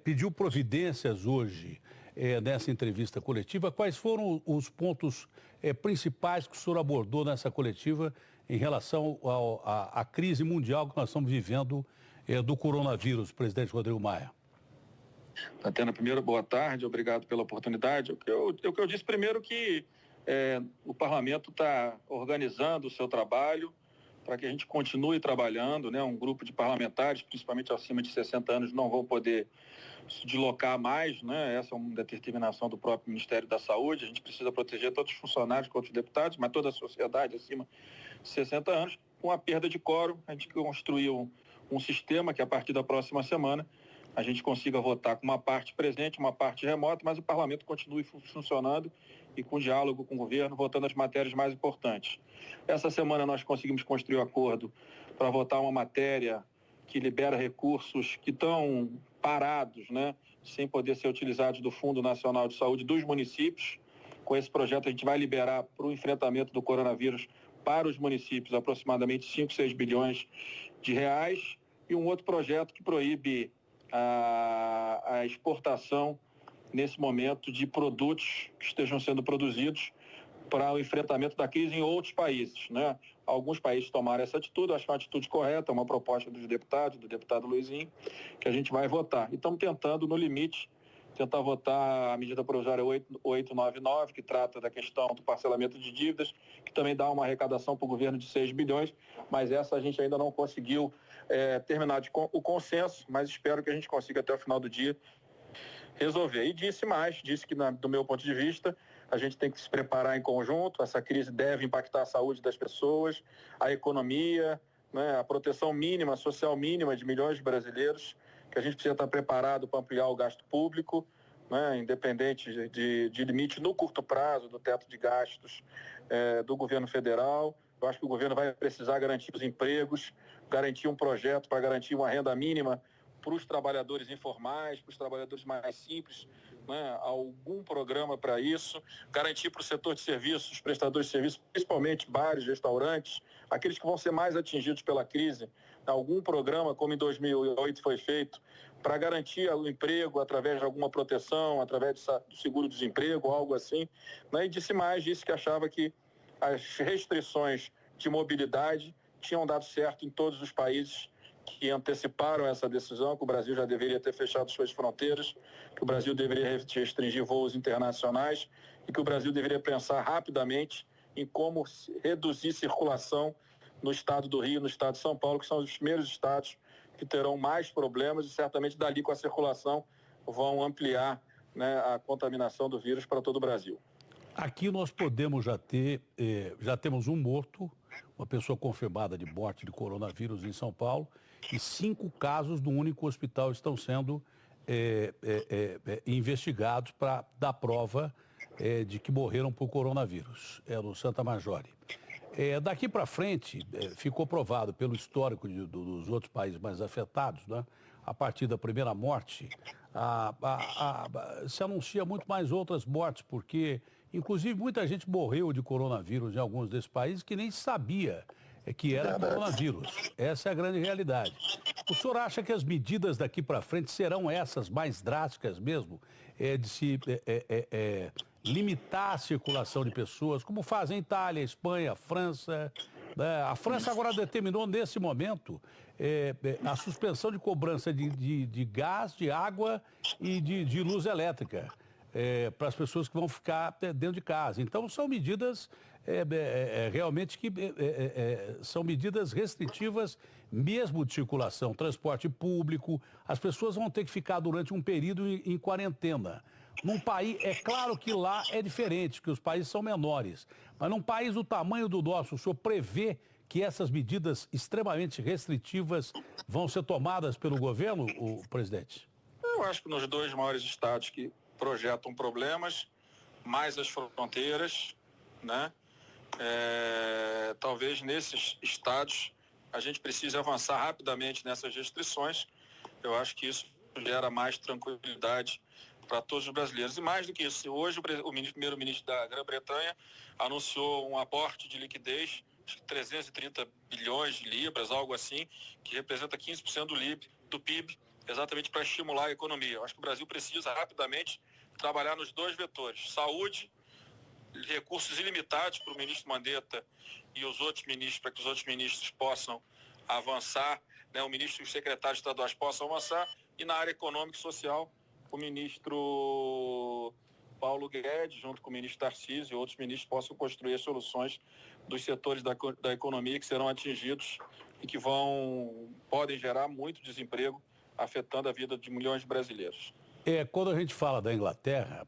pediu providências hoje nessa entrevista coletiva. Quais foram os pontos principais que o senhor abordou nessa coletiva em relação à crise mundial que nós estamos vivendo do coronavírus, presidente Rodrigo Maia? Tatiana, primeiro, boa tarde, obrigado pela oportunidade. O que eu disse primeiro que o parlamento está organizando o seu trabalho para que a gente continue trabalhando, né? Um grupo de parlamentares, principalmente acima de 60 anos, não vão poder se deslocar mais, né? Essa é uma determinação do próprio Ministério da Saúde. A gente precisa proteger todos os funcionários, quanto os deputados, mas toda a sociedade acima de 60 anos. Com a perda de quórum, a gente construiu um sistema que, a partir da próxima semana, a gente consiga votar com uma parte presente, uma parte remota, mas o parlamento continue funcionando e com diálogo com o governo, votando as matérias mais importantes. Essa semana nós conseguimos construir um acordo para votar uma matéria que libera recursos que estão parados, né, sem poder ser utilizados do Fundo Nacional de Saúde dos municípios. Com esse projeto a gente vai liberar para o enfrentamento do coronavírus para os municípios aproximadamente 5, 6 bilhões de reais, e um outro projeto que proíbe a exportação nesse momento de produtos que estejam sendo produzidos para o enfrentamento da crise em outros países, né? Alguns países tomaram essa atitude, acho que é uma atitude correta, uma proposta dos deputados, do deputado Luizinho, que a gente vai votar. E estamos tentando, no limite, tentar votar a medida provisória 899, que trata da questão do parcelamento de dívidas, que também dá uma arrecadação para o governo de 6 bilhões, mas essa a gente ainda não conseguiu terminar o consenso, mas espero que a gente consiga até o final do dia resolver. E disse que, do meu ponto de vista, a gente tem que se preparar em conjunto, essa crise deve impactar a saúde das pessoas, a economia, né, a proteção mínima, social mínima de milhões de brasileiros, que a gente precisa estar preparado para ampliar o gasto público, né, independente de limite no curto prazo do teto de gastos do governo federal. Eu acho que o governo vai precisar garantir os empregos, garantir um projeto para garantir uma renda mínima para os trabalhadores informais, para os trabalhadores mais simples, né, algum programa para isso, garantir para o setor de serviços, os prestadores de serviços, principalmente bares, restaurantes, aqueles que vão ser mais atingidos pela crise, algum programa, como em 2008 foi feito, para garantir o emprego através de alguma proteção, através do seguro-desemprego, algo assim, né? E disse que achava que as restrições de mobilidade tinham dado certo em todos os países que anteciparam essa decisão, que o Brasil já deveria ter fechado suas fronteiras, que o Brasil deveria restringir voos internacionais e que o Brasil deveria pensar rapidamente em como reduzir circulação no estado do Rio, no estado de São Paulo, que são os primeiros estados que terão mais problemas e certamente dali com a circulação vão ampliar, né, a contaminação do vírus para todo o Brasil. Aqui nós podemos já temos um morto, uma pessoa confirmada de morte de coronavírus em São Paulo, e 5 casos no único hospital estão sendo investigados para dar prova de que morreram por coronavírus, no Santa Majore. Daqui para frente, ficou provado pelo histórico dos outros países mais afetados, né? A partir da primeira morte, se anuncia muito mais outras mortes, porque, inclusive, muita gente morreu de coronavírus em alguns desses países que nem sabia que era coronavírus. Essa é a grande realidade. O senhor acha que as medidas daqui para frente serão essas mais drásticas mesmo, de se limitar a circulação de pessoas, como fazem Itália, Espanha, França? A França agora determinou, nesse momento, a suspensão de cobrança de gás, de água e de luz elétrica para as pessoas que vão ficar dentro de casa. Então, são medidas realmente que são medidas restritivas mesmo de circulação, transporte público. As pessoas vão ter que ficar durante um período em quarentena. Num país, é claro que lá é diferente, que os países são menores, mas num país do tamanho do nosso, o senhor prevê que essas medidas extremamente restritivas vão ser tomadas pelo governo, o presidente? Eu acho que nos 2 maiores estados que projetam problemas, mais as fronteiras, né? Talvez nesses estados a gente precise avançar rapidamente nessas restrições. Eu acho que isso gera mais tranquilidade para todos os brasileiros. E mais do que isso, hoje o primeiro-ministro da Grã-Bretanha anunciou um aporte de liquidez de 330 bilhões de libras, algo assim, que representa 15% do PIB, exatamente para estimular a economia. Eu acho que o Brasil precisa rapidamente trabalhar nos dois vetores: saúde, recursos ilimitados para o ministro Mandetta e os outros ministros, para que os outros ministros possam avançar, né, o ministro e os secretários estaduais possam avançar, e na área econômica e social, o ministro Paulo Guedes, junto com o ministro Tarcísio e outros ministros, possam construir as soluções dos setores da economia que serão atingidos e que podem gerar muito desemprego, afetando a vida de milhões de brasileiros. Quando a gente fala da Inglaterra,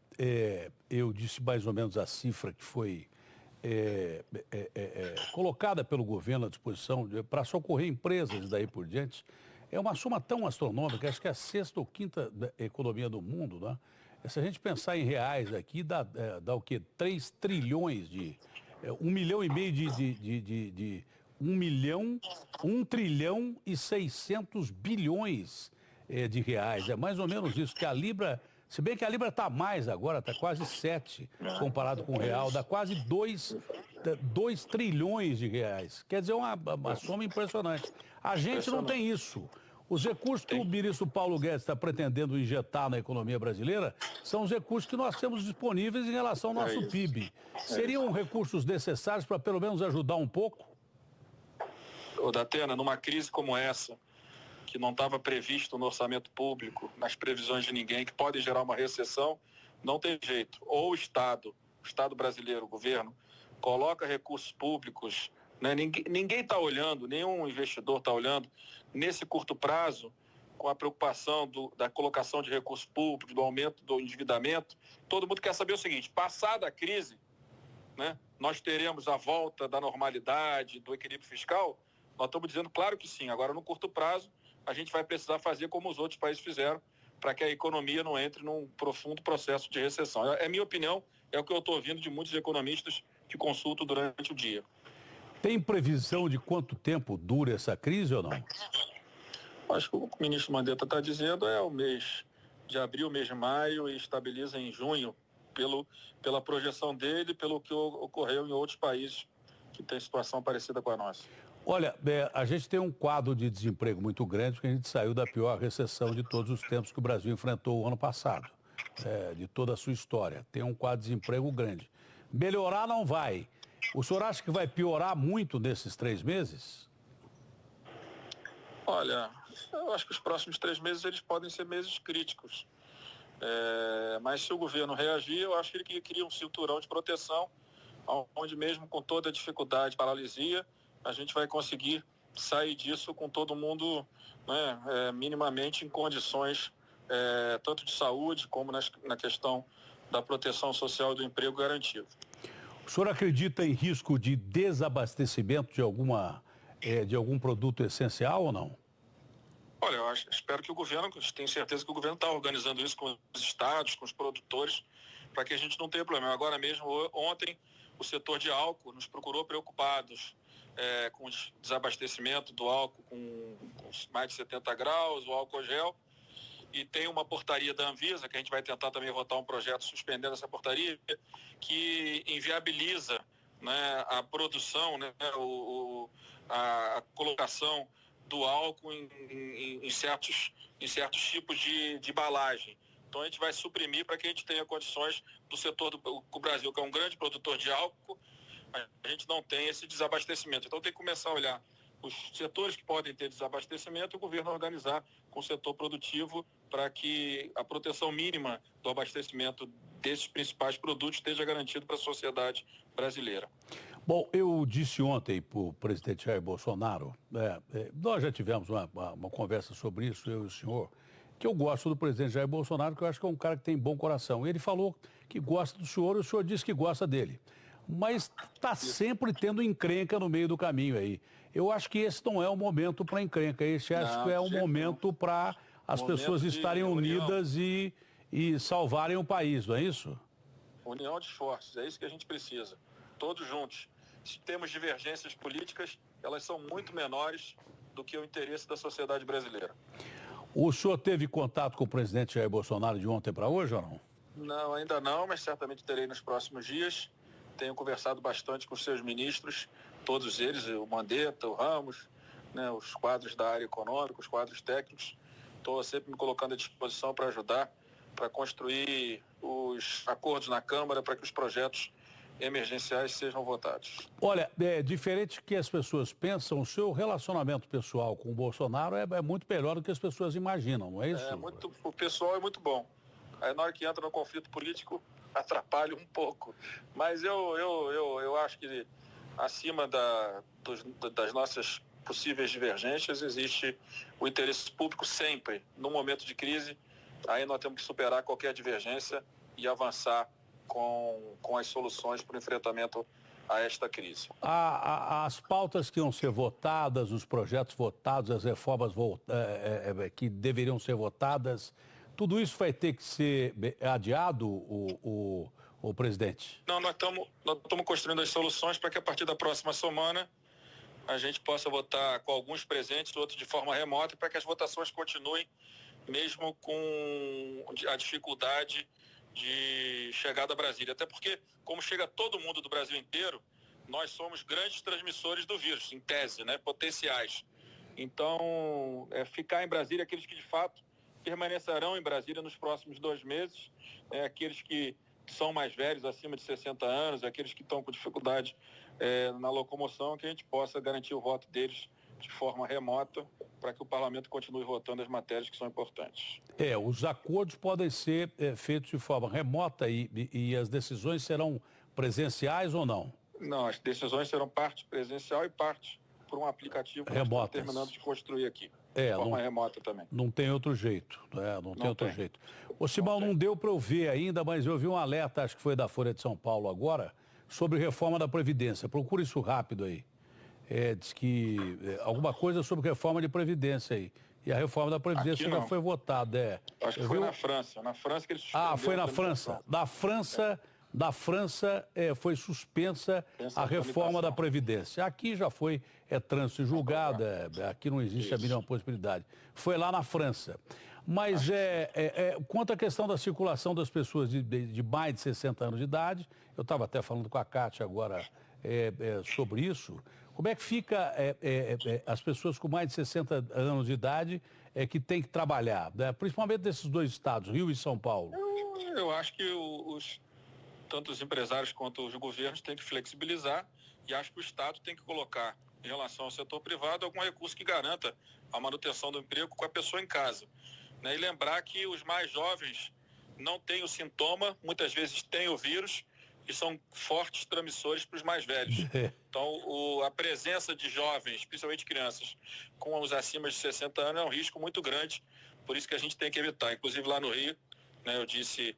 eu disse mais ou menos a cifra que foi colocada pelo governo à disposição para socorrer empresas daí por diante. É uma soma tão astronômica, acho que é a sexta ou quinta economia do mundo, né? Se a gente pensar em reais aqui, dá o quê? 3 trilhões de... 1 milhão e meio de 1 trilhão e 600 bilhões de reais. É mais ou menos isso, que a Libra, se bem que a Libra está mais agora, está quase 7 comparado com o real, dá quase 2 trilhões de reais. Quer dizer, uma soma impressionante. A gente não tem isso. Os recursos que o ministro Paulo Guedes está pretendendo injetar na economia brasileira são os recursos que nós temos disponíveis em relação ao nosso PIB. Seriam recursos necessários para pelo menos ajudar um pouco? Ô, Datena, numa crise como essa, que não estava previsto no orçamento público, nas previsões de ninguém, que pode gerar uma recessão, não tem jeito. Ou o Estado brasileiro, o governo, coloca recursos públicos, né? Ninguém está olhando, nenhum investidor está olhando, nesse curto prazo, com a preocupação da colocação de recursos públicos, do aumento do endividamento. Todo mundo quer saber o seguinte: passada a crise, né, nós teremos a volta da normalidade, do equilíbrio fiscal? Nós estamos dizendo, claro que sim. Agora, no curto prazo, a gente vai precisar fazer como os outros países fizeram, para que a economia não entre num profundo processo de recessão. É minha opinião, é o que eu estou ouvindo de muitos economistas que consulto durante o dia. Tem previsão de quanto tempo dura essa crise ou não? Acho que o que o ministro Mandetta está dizendo é o mês de abril, mês de maio, e estabiliza em junho, pela projeção dele, pelo que ocorreu em outros países que têm situação parecida com a nossa. Olha, a gente tem um quadro de desemprego muito grande, porque a gente saiu da pior recessão de todos os tempos que o Brasil enfrentou o ano passado, de toda a sua história. Tem um quadro de desemprego grande. Melhorar não vai. O senhor acha que vai piorar muito nesses 3 meses? Olha, eu acho que os próximos 3 meses eles podem ser meses críticos. Mas se o governo reagir, eu acho que ele cria um cinturão de proteção, onde mesmo com toda a dificuldade, paralisia, a gente vai conseguir sair disso com todo mundo, né, minimamente em condições tanto de saúde como na questão da proteção social e do emprego garantido. O senhor acredita em risco de desabastecimento de algum produto essencial ou não? Olha, espero que o governo, tenho certeza que o governo está organizando isso com os estados, com os produtores, para que a gente não tenha problema. Agora mesmo, ontem, o setor de álcool nos procurou preocupados com o desabastecimento do álcool com mais de 70 graus, o álcool gel, e tem uma portaria da Anvisa, que a gente vai tentar também votar um projeto suspendendo essa portaria, que inviabiliza, né, a produção, né, a colocação do álcool em certos tipos de embalagem. Então a gente vai suprimir para que a gente tenha condições do setor do Brasil, que é um grande produtor de álcool, a gente não tem esse desabastecimento. Então tem que começar a olhar os setores que podem ter desabastecimento e o governo organizar com o setor produtivo para que a proteção mínima do abastecimento desses principais produtos esteja garantido para a sociedade brasileira. Bom, eu disse ontem para o presidente Jair Bolsonaro, nós já tivemos uma conversa sobre isso, eu e o senhor, que eu gosto do presidente Jair Bolsonaro, que eu acho que é um cara que tem bom coração. Ele falou que gosta do senhor e o senhor disse que gosta dele. Mas está sempre tendo encrenca no meio do caminho aí. Eu acho que esse não é o momento para encrenca, esse acho que é o momento para as pessoas estarem unidas e salvarem o país, não é isso? União de esforços, é isso que a gente precisa, todos juntos. Se temos divergências políticas, elas são muito menores do que o interesse da sociedade brasileira. O senhor teve contato com o presidente Jair Bolsonaro de ontem para hoje ou não? Não, ainda não, mas certamente terei nos próximos dias. Tenho conversado bastante com os seus ministros, todos eles, o Mandetta, o Ramos, né, os quadros da área econômica, os quadros técnicos, Estou sempre me colocando à disposição para ajudar, para construir os acordos na Câmara, para que os projetos emergenciais sejam votados. Olha, diferente do que as pessoas pensam, o seu relacionamento pessoal com o Bolsonaro é muito melhor do que as pessoas imaginam, não é isso? O pessoal é muito bom. Aí na hora que entra no conflito político, atrapalha um pouco. Mas eu acho que acima das nossas possíveis divergências existe o interesse público sempre. No momento de crise, aí nós temos que superar qualquer divergência e avançar com as soluções para o enfrentamento a esta crise. As pautas que iam ser votadas, os projetos votados, as reformas que deveriam ser votadas, tudo isso vai ter que ser adiado, o presidente? Não, nós estamos construindo as soluções para que a partir da próxima semana a gente possa votar com alguns presentes, outros de forma remota, para que as votações continuem, mesmo com a dificuldade de chegada a Brasília. Até porque, como chega todo mundo do Brasil inteiro, nós somos grandes transmissores do vírus, em tese, né, potenciais. Então, ficar em Brasília, aqueles que de fato permanecerão em Brasília nos próximos 2 meses, aqueles que são mais velhos, acima de 60 anos, aqueles que estão com dificuldade na locomoção, que a gente possa garantir o voto deles de forma remota, para que o parlamento continue votando as matérias que são importantes. Os acordos podem ser feitos de forma remota e as decisões serão presenciais ou não? Não, as decisões serão parte presencial e parte por um aplicativo que nós estamos terminando de construir aqui. De forma remota também. Não tem outro jeito, não tem outro jeito. Ô Simão, não deu para eu ver ainda, mas eu vi um alerta, acho que foi da Folha de São Paulo agora, sobre reforma da Previdência. Procura isso rápido aí. Diz que alguma coisa sobre reforma de Previdência aí. E a reforma da Previdência já foi votada. Acho que foi na França. Na França que eles suspenderam. Foi na França. Da França foi suspensa a reforma da Previdência. Aqui já foi trânsito julgado, aqui não existe a mínima possibilidade. Foi lá na França. Mas quanto à questão da circulação das pessoas de mais de 60 anos de idade, eu estava até falando com a Cátia agora sobre isso, como é que fica as pessoas com mais de 60 anos de idade que têm que trabalhar, né? Principalmente nesses 2 estados, Rio e São Paulo? Eu acho que tanto os empresários quanto os governos têm que flexibilizar e acho que o Estado tem que colocar, em relação ao setor privado, algum recurso que garanta a manutenção do emprego com a pessoa em casa. Né? E lembrar que os mais jovens não têm o sintoma, muitas vezes têm o vírus e são fortes transmissores para os mais velhos. Então, a presença de jovens, principalmente crianças, com os acima de 60 anos é um risco muito grande, por isso que a gente tem que evitar. Inclusive lá no Rio, né, eu disse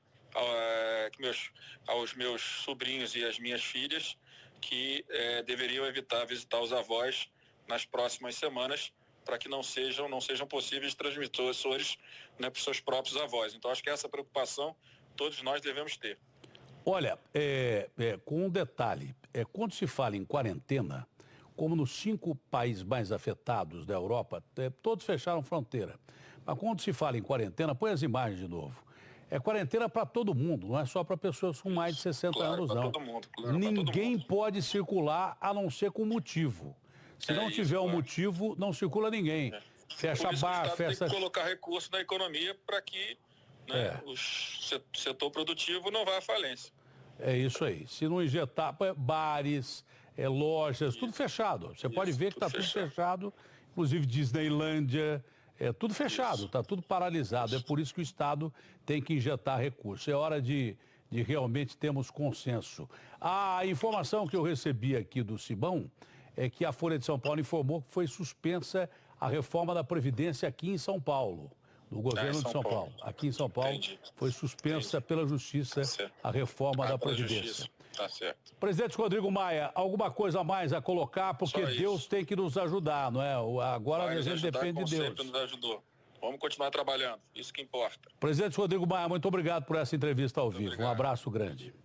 aos meus sobrinhos e às minhas filhas que deveriam evitar visitar os avós nas próximas semanas para que não sejam possíveis transmissores, né, para os seus próprios avós. Então, acho que essa preocupação todos nós devemos ter. Olha, com um detalhe, quando se fala em quarentena, como nos 5 países mais afetados da Europa, todos fecharam fronteira. Mas quando se fala em quarentena, põe as imagens de novo. É quarentena para todo mundo, não é só para pessoas com mais de 60 anos, não. Todo mundo, claro, ninguém pode circular a não ser com motivo. Se não tiver um motivo, não circula ninguém. Fecha bar, fecha... Tem que colocar recurso na economia para que o setor produtivo não vá à falência. É isso aí. Se não injetar bares, lojas, tudo fechado. Você pode ver que está tudo fechado, inclusive Disneylândia, tudo fechado, está tudo paralisado. É por isso que o Estado tem que injetar recursos. É hora de realmente termos consenso. A informação que eu recebi aqui do Simão é que a Folha de São Paulo informou que foi suspensa a reforma da Previdência aqui em São Paulo, do governo de São Paulo. Aqui em São Paulo foi suspensa pela Justiça a reforma da Previdência. Tá certo. Presidente Rodrigo Maia, alguma coisa a mais a colocar? Porque Deus tem que nos ajudar, não é? Agora a gente depende de Deus. Sempre nos ajudou. Vamos continuar trabalhando, isso que importa. Presidente Rodrigo Maia, muito obrigado por essa entrevista ao vivo. Um abraço grande.